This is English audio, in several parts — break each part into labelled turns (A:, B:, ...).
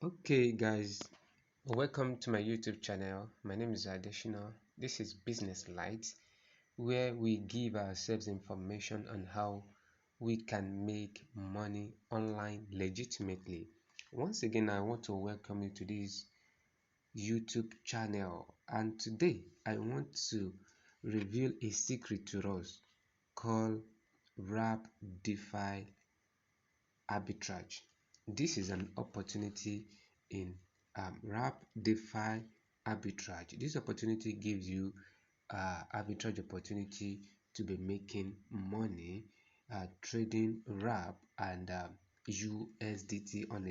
A: Okay guys, welcome to my YouTube channel. My name is Additional. This is Business Light, where we give ourselves information on how we can make money online legitimately. Once again, I want to welcome you to this YouTube channel, and today I want to reveal a secret to us called Wrap DeFi Arbitrage. This is an opportunity in Wrap DeFi Arbitrage. This opportunity gives you arbitrage opportunity to be making money trading Wrap and USDT on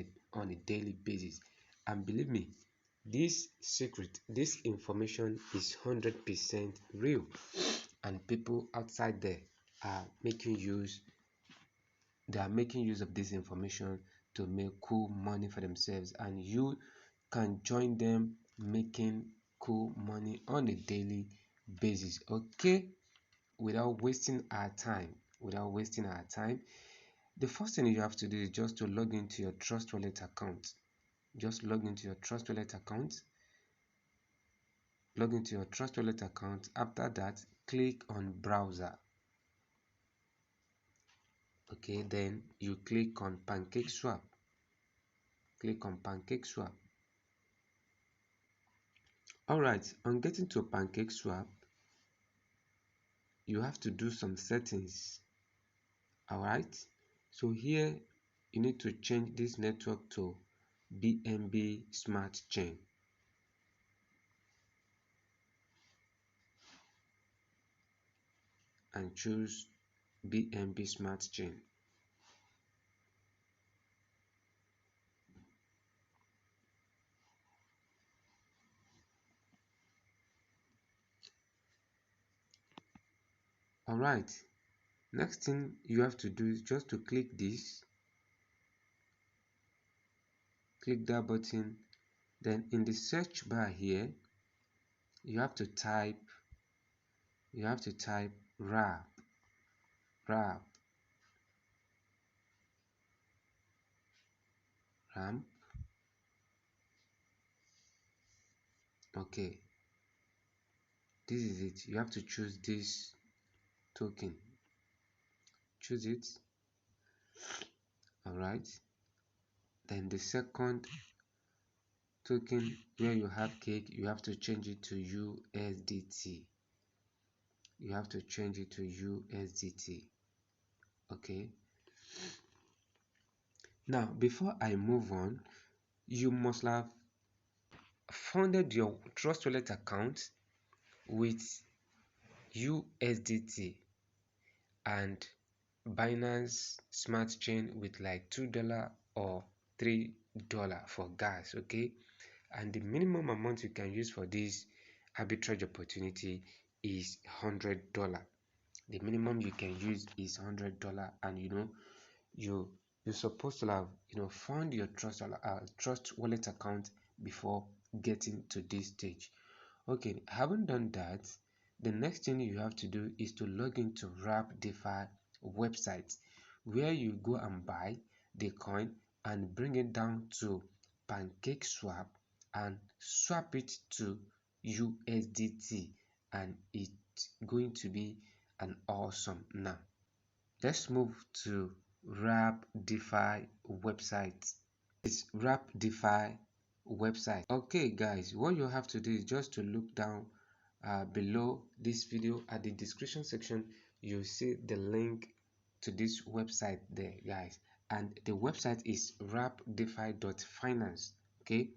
A: a daily basis. And believe me, this secret, this information is 100% real, and people outside there are making use of this information to make cool money for themselves, and you can join them making cool money on a daily basis. Okay, without wasting our time, the first thing you have to do is just to log into your Trust Wallet account. Just log into your Trust Wallet account. After that, click on browser. Okay, then you click on PancakeSwap. Alright, on getting to PancakeSwap, you have to do some settings. Alright, so here you need to change this network to BNB Smart Chain. And choose BNB Smart Chain. Alright, next thing you have to do is just to click this, click that button. Then in the search bar here, you have to type wrap. Okay, this is it. You have to choose this token. Choose it. Alright, then the second token where you have cake, you have to change it to USDT. Okay, now before I move on, you must have funded your Trust Wallet account with USDT and Binance Smart Chain with like $2 or $3 for gas. Okay, and the minimum amount you can use for this arbitrage opportunity is $100. The minimum you can use is $100, and you're supposed to have fund your trust wallet account before getting to this stage. Okay, having done that, the next thing you have to do is to log into Wrap DeFi website, where you go and buy the coin and bring it down to PancakeSwap and swap it to USDT, and it's going to be an awesome. Now let's move to Wrap DeFi website. It's Wrap DeFi website. Okay guys, what you have to do is just to look down below this video at the description section. You see the link to this website there, guys, and the website is wrapdefi.finance. Okay,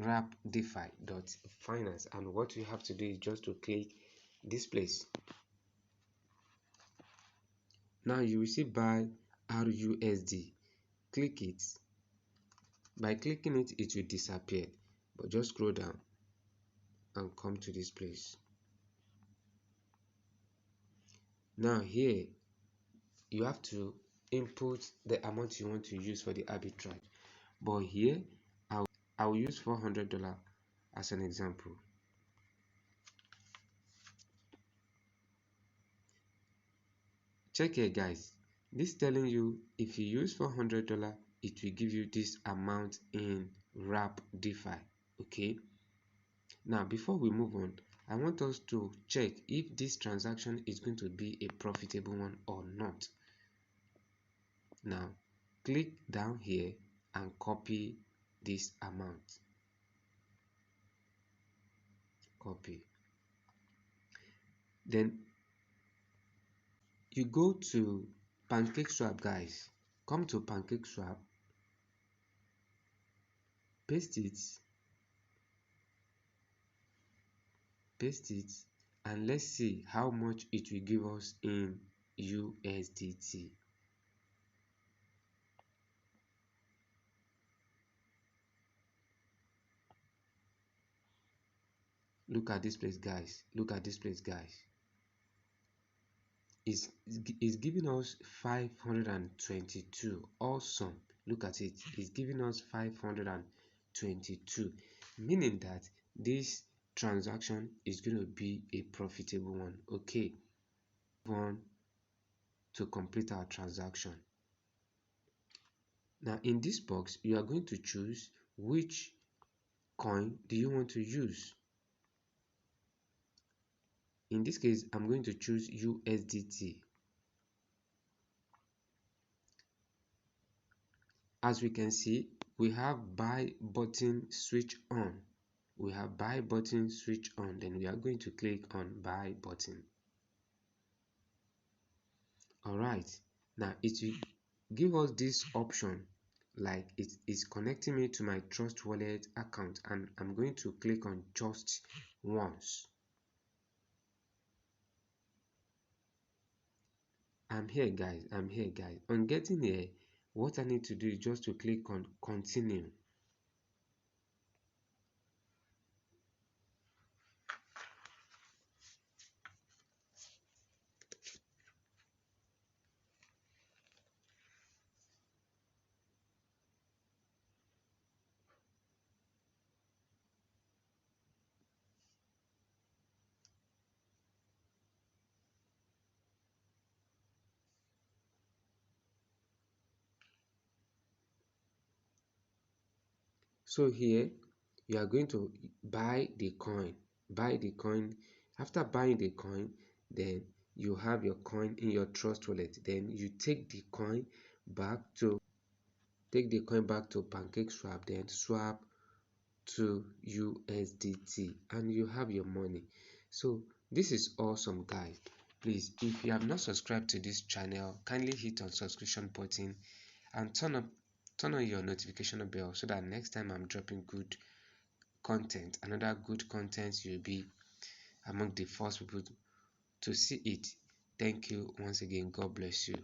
A: wrapdefi.finance, and what you have to do is just to click this place. Now you will see buy RUSD. Click it. By clicking it, it will disappear, but just scroll down and come to this place. Now here you have to input the amount you want to use for the arbitrage, but here I will use $400 as an example. Check here guys, this telling you if you use $400 it will give you this amount in wrap DeFi. Okay, now before we move on, I want us to check if this transaction is going to be a profitable one or not. Now click down here and copy this amount. Copy. Then you go to PancakeSwap, guys. Come to PancakeSwap, paste it, and let's see how much it will give us in USDT. Look at this place, guys. Look at this place, guys. It's giving us 522. Awesome. Look at it. It's giving us 522, meaning that this transaction is going to be a profitable one. Okay, on to complete our transaction. Now in this box, you are going to choose which coin do you want to use. In this case, I'm going to choose USDT. As we can see, we have buy button switch on. We have buy button switch on. Then we are going to click on buy button. All right, now it will give us this option, like it is connecting me to my Trust Wallet account, and I'm going to click on just once. I'm here, guys. On getting here, what I need to do is just to click on continue. So here you are going to buy the coin. After buying the coin, then you have your coin in your Trust Wallet. Then you take the coin back to PancakeSwap, then swap to USDT, and you have your money. So this is awesome, guys. Please, if you have not subscribed to this channel, kindly hit on subscription button and turn on your notification bell, so that next time I'm dropping another good content, you'll be among the first people to see it. Thank you once again. God bless you.